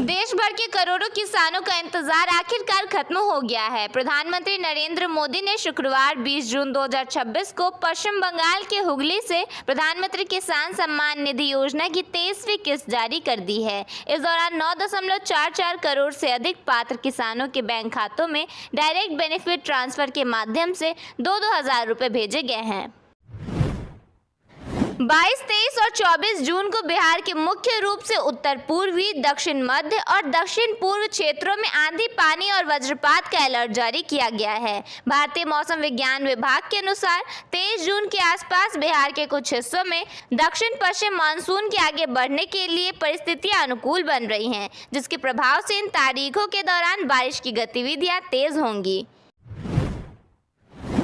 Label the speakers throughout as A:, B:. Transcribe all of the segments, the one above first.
A: देश भर के करोड़ों किसानों का इंतजार आखिरकार खत्म हो गया है। प्रधानमंत्री नरेंद्र मोदी ने शुक्रवार 20 जून 2026 को पश्चिम बंगाल के हुगली से प्रधानमंत्री किसान सम्मान निधि योजना की 23वीं किस्त जारी कर दी है। इस दौरान 9.44 करोड़ से अधिक पात्र किसानों के बैंक खातों में डायरेक्ट बेनिफिट ट्रांसफर के माध्यम से 2-2 हजार रुपए भेजे गए हैं। 22, 23 और 24 जून को बिहार के मुख्य रूप से उत्तर पूर्वी, दक्षिण मध्य और दक्षिण पूर्व क्षेत्रों में आंधी, पानी और वज्रपात का अलर्ट जारी किया गया है। भारतीय मौसम विज्ञान विभाग के अनुसार 23 जून के आसपास बिहार के कुछ हिस्सों में दक्षिण पश्चिम मानसून के आगे बढ़ने के लिए परिस्थितियां अनुकूल बन रही हैं, जिसके प्रभाव से इन तारीखों के दौरान बारिश की गतिविधियां तेज होंगी।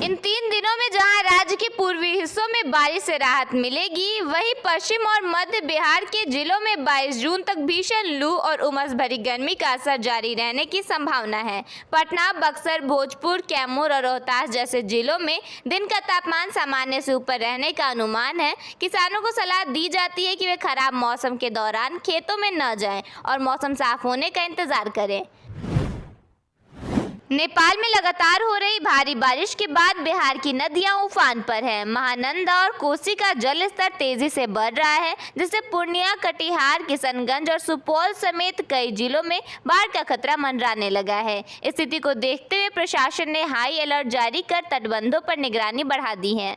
A: इन 3 दिनों में जहां राज्य के पूर्वी हिस्सों में बारिश से राहत मिलेगी, वहीं पश्चिम और मध्य बिहार के जिलों में 22 जून तक भीषण लू और उमस भरी गर्मी का असर जारी रहने की संभावना है। पटना, बक्सर, भोजपुर, कैमूर और रोहतास जैसे जिलों में दिन का तापमान सामान्य से ऊपर रहने का अनुमान है। किसानों को सलाह दी जाती है कि वे खराब मौसम के दौरान खेतों में न जाएं और मौसम साफ होने का इंतजार करें। नेपाल में लगातार हो रही भारी बारिश के बाद बिहार की नदियां उफान पर हैं। महानंदा और कोसी का जल स्तर तेजी से बढ़ रहा है, जिससे पूर्णिया, कटिहार, किशनगंज और सुपौल समेत कई जिलों में बाढ़ का खतरा मंडराने लगा है। स्थिति को देखते हुए प्रशासन ने हाई अलर्ट जारी कर तटबंधों पर निगरानी बढ़ा दी है।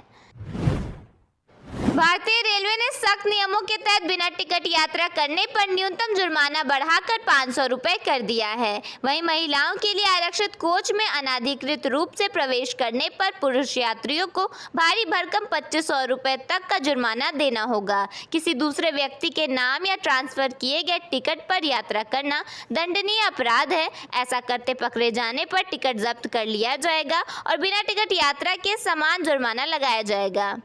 A: भारतीय रेलवे ने सख्त नियमों के तहत बिना टिकट यात्रा करने पर न्यूनतम जुर्माना बढ़ाकर 500 रुपए कर दिया है। वहीं महिलाओं के लिए आरक्षित कोच में अनाधिकृत रूप से प्रवेश करने पर पुरुष यात्रियों को भारी भरकम 2500 रुपए तक का जुर्माना देना होगा। किसी दूसरे व्यक्ति के नाम या ट्रांसफर किए गए टिकट पर यात्रा करना दंडनीय अपराध है। ऐसा करते पकड़े जाने पर टिकट जब्त कर लिया जाएगा और बिना टिकट यात्रा के समान जुर्माना लगाया जाएगा।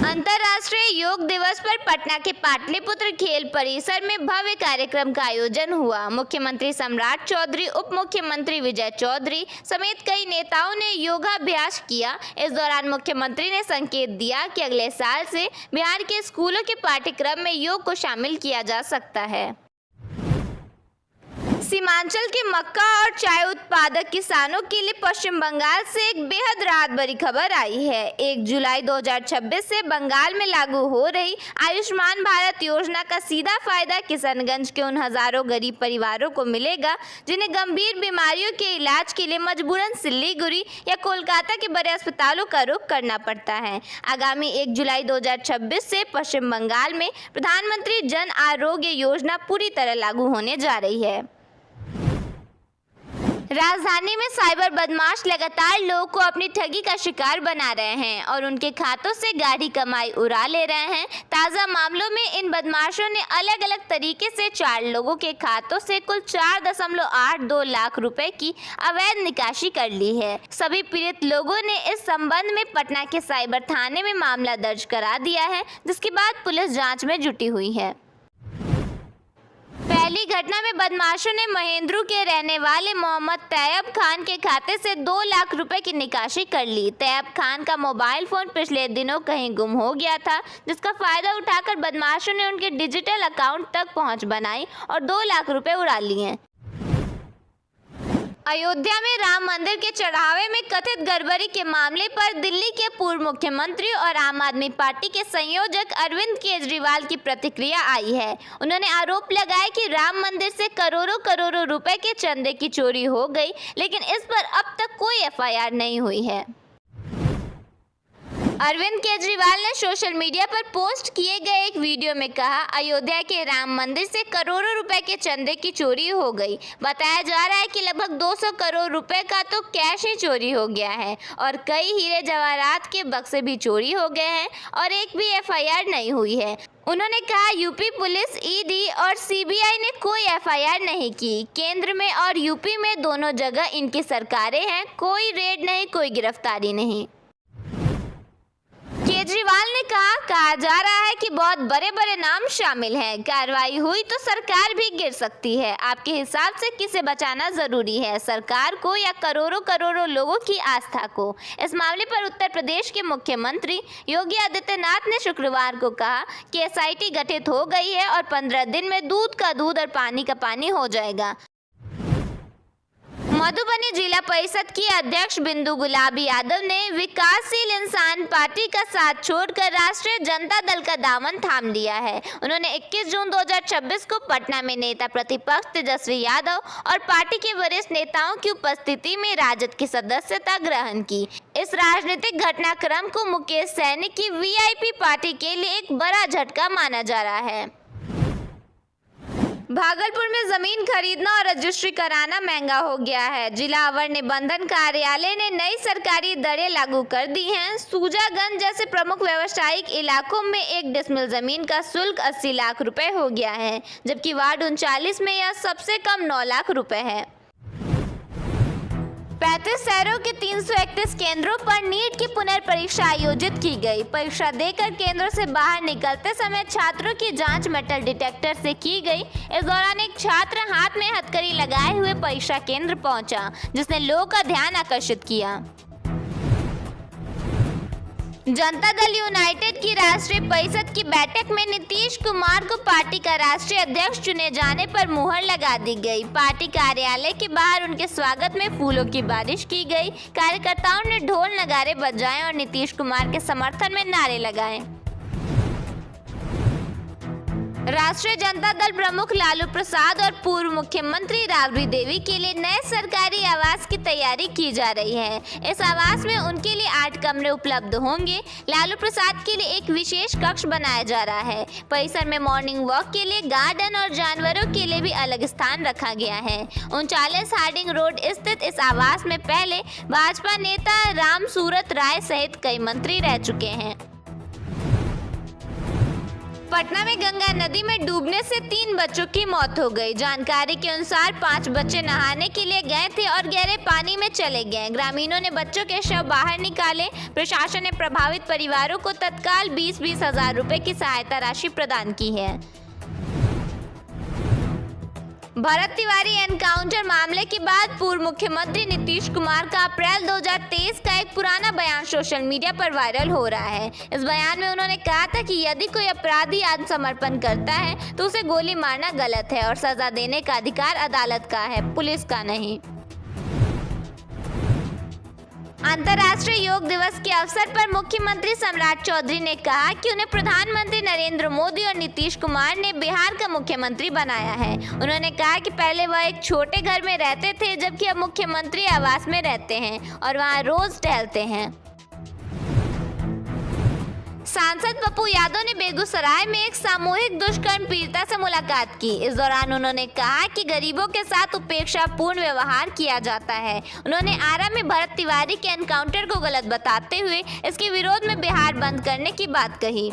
A: अंतर्राष्ट्रीय योग दिवस पर पटना के पाटलिपुत्र खेल परिसर में भव्य कार्यक्रम का आयोजन हुआ। मुख्यमंत्री सम्राट चौधरी, उप मुख्यमंत्री विजय चौधरी समेत कई नेताओं ने योगाभ्यास किया। इस दौरान मुख्यमंत्री ने संकेत दिया कि अगले साल से बिहार के स्कूलों के पाठ्यक्रम में योग को शामिल किया जा सकता है। सीमांचल के मक्का और चाय उत्पादक किसानों के लिए पश्चिम बंगाल से एक बेहद राहत भरी खबर आई है। 1 जुलाई 2026 से बंगाल में लागू हो रही आयुष्मान भारत योजना का सीधा फायदा किशनगंज के उन हजारों गरीब परिवारों को मिलेगा जिन्हें गंभीर बीमारियों के इलाज के लिए मजबूरन सिलीगुड़ी या कोलकाता के बड़े अस्पतालों का रुख करना पड़ता है। आगामी 1 जुलाई 2026 से पश्चिम बंगाल में प्रधानमंत्री जन आरोग्य योजना पूरी तरह लागू होने जा रही है। राजधानी में साइबर बदमाश लगातार लोगों को अपनी ठगी का शिकार बना रहे हैं और उनके खातों से गाढ़ी कमाई उड़ा ले रहे हैं। ताज़ा मामलों में इन बदमाशों ने अलग अलग तरीके से 4 लोगों के खातों से कुल 4.82 लाख रुपए की अवैध निकासी कर ली है। सभी पीड़ित लोगों ने इस संबंध में पटना के साइबर थाने में मामला दर्ज करा दिया है, जिसके बाद पुलिस जाँच में जुटी हुई है। पहली घटना में बदमाशों ने महेंद्रू के रहने वाले मोहम्मद तैयब खान के खाते से 2 लाख रुपए की निकासी कर ली। तैयब खान का मोबाइल फोन पिछले दिनों कहीं गुम हो गया था, जिसका फायदा उठाकर बदमाशों ने उनके डिजिटल अकाउंट तक पहुंच बनाई और 2 लाख रुपए उड़ा लिए। अयोध्या में राम मंदिर के चढ़ावे में कथित गड़बड़ी के मामले पर दिल्ली के पूर्व मुख्यमंत्री और आम आदमी पार्टी के संयोजक अरविंद केजरीवाल की प्रतिक्रिया आई है। उन्होंने आरोप लगाया कि राम मंदिर से करोड़ों रुपए के चंदे की चोरी हो गई, लेकिन इस पर अब तक कोई एफआईआर नहीं हुई है। अरविंद केजरीवाल ने सोशल मीडिया पर पोस्ट किए गए एक वीडियो में कहा, अयोध्या के राम मंदिर से करोड़ों रुपए के चंदे की चोरी हो गई। बताया जा रहा है कि लगभग 200 करोड़ रुपए का तो कैश ही चोरी हो गया है और कई हीरे जवाहरात के बक्से भी चोरी हो गए हैं और एक भी एफआईआर नहीं हुई है। उन्होंने कहा, यूपी पुलिस, ईडी और सीबीआई ने कोई एफआईआर नहीं की। केंद्र में और यूपी में दोनों जगह इनकी सरकारें हैं, कोई रेड नहीं, कोई गिरफ्तारी नहीं। केजरीवाल ने कहा, कहा जा रहा है कि बहुत बड़े बड़े नाम शामिल हैं। कार्रवाई हुई तो सरकार भी गिर सकती है। आपके हिसाब से किसे बचाना जरूरी है, सरकार को या करोड़ों करोड़ों लोगों की आस्था को? इस मामले पर उत्तर प्रदेश के मुख्यमंत्री योगी आदित्यनाथ ने शुक्रवार को कहा कि एसआईटी गठित हो गई है और 15 दिन में दूध का दूध और पानी का पानी हो जाएगा। मधुबनी जिला परिषद की अध्यक्ष बिंदु गुलाबी यादव ने विकासशील इंसान पार्टी का साथ छोड़कर राष्ट्रीय जनता दल का दामन थाम लिया है। उन्होंने 21 जून 2026 को पटना में नेता प्रतिपक्ष तेजस्वी यादव और पार्टी के वरिष्ठ नेताओं की उपस्थिति में राजद की सदस्यता ग्रहण की। इस राजनीतिक घटनाक्रम को मुकेश सैनी की वीआईपी पार्टी के लिए एक बड़ा झटका माना जा रहा है। भागलपुर में जमीन खरीदना और रजिस्ट्री कराना महंगा हो गया है। जिला अवर निबंधन कार्यालय ने नई सरकारी दरें लागू कर दी हैं। सूजागंज जैसे प्रमुख व्यावसायिक इलाकों में 1 डिसमिल जमीन का शुल्क 80 लाख रुपए हो गया है, जबकि वार्ड 39 में यह सबसे कम 9 लाख रुपए है। 35 शहरों के 331 केंद्रों पर नीट की पुनर्परीक्षा आयोजित की गई। परीक्षा देकर केंद्रों से बाहर निकलते समय छात्रों की जांच मेटल डिटेक्टर से की गई। इस दौरान एक छात्र हाथ में हथकड़ी लगाए हुए परीक्षा केंद्र पहुंचा, जिसने लोगों का ध्यान आकर्षित किया। जनता दल यूनाइटेड की राष्ट्रीय परिषद की बैठक में नीतीश कुमार को पार्टी का राष्ट्रीय अध्यक्ष चुने जाने पर मुहर लगा दी गई। पार्टी कार्यालय के बाहर उनके स्वागत में फूलों की बारिश की गई। कार्यकर्ताओं ने ढोल नगारे बजाए और नीतीश कुमार के समर्थन में नारे लगाए। राष्ट्रीय जनता दल प्रमुख लालू प्रसाद और पूर्व मुख्यमंत्री राबड़ी देवी के लिए नए सरकारी आवास की तैयारी की जा रही है। इस आवास में उनके लिए 8 कमरे उपलब्ध होंगे। लालू प्रसाद के लिए एक विशेष कक्ष बनाया जा रहा है। परिसर में मॉर्निंग वॉक के लिए गार्डन और जानवरों के लिए भी अलग स्थान रखा गया है। 39 हार्डिंग रोड स्थित इस आवास में पहले भाजपा नेता राम सूरत राय सहित कई मंत्री रह चुके हैं। पटना में गंगा नदी में डूबने से 3 बच्चों की मौत हो गई। जानकारी के अनुसार 5 बच्चे नहाने के लिए गए थे और गहरे पानी में चले गए। ग्रामीणों ने बच्चों के शव बाहर निकाले। प्रशासन ने प्रभावित परिवारों को तत्काल 20-20 हजार रुपए की सहायता राशि प्रदान की है। भरत तिवारी एनकाउंटर मामले के बाद पूर्व मुख्यमंत्री नीतीश कुमार का अप्रैल 2023 का एक पुराना बयान सोशल मीडिया पर वायरल हो रहा है। इस बयान में उन्होंने कहा था कि यदि कोई अपराधी आत्मसमर्पण करता है तो उसे गोली मारना गलत है और सजा देने का अधिकार अदालत का है, पुलिस का नहीं। अंतर्राष्ट्रीय योग दिवस के अवसर पर मुख्यमंत्री सम्राट चौधरी ने कहा कि उन्हें प्रधानमंत्री नरेंद्र मोदी और नीतीश कुमार ने बिहार का मुख्यमंत्री बनाया है। उन्होंने कहा कि पहले वह एक छोटे घर में रहते थे, जबकि अब मुख्यमंत्री आवास में रहते हैं और वहां रोज टहलते हैं। सांसद पप्पू यादव ने बेगूसराय में एक सामूहिक दुष्कर्म पीड़िता से मुलाकात की। इस दौरान उन्होंने कहा कि गरीबों के साथ उपेक्षापूर्ण व्यवहार किया जाता है। उन्होंने आरा में भरत तिवारी के एनकाउंटर को गलत बताते हुए इसके विरोध में बिहार बंद करने की बात कही।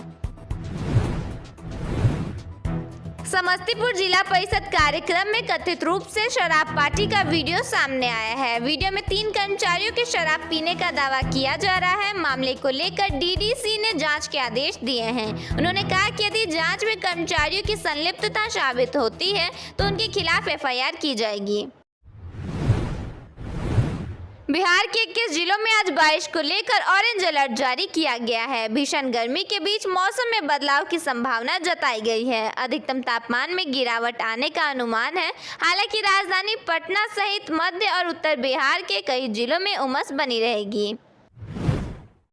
A: समस्तीपुर जिला परिषद कार्यक्रम में कथित रूप से शराब पार्टी का वीडियो सामने आया है। वीडियो में 3 कर्मचारियों के शराब पीने का दावा किया जा रहा है। मामले को लेकर डीडीसी ने जांच के आदेश दिए हैं। उन्होंने कहा कि यदि जांच में कर्मचारियों की संलिप्तता साबित होती है तो उनके खिलाफ एफआईआर की जाएगी। बिहार के 21 जिलों में आज बारिश को लेकर ऑरेंज अलर्ट जारी किया गया है। भीषण गर्मी के बीच मौसम में बदलाव की संभावना जताई गई है। अधिकतम तापमान में गिरावट आने का अनुमान है। हालांकि राजधानी पटना सहित मध्य और उत्तर बिहार के कई जिलों में उमस बनी रहेगी।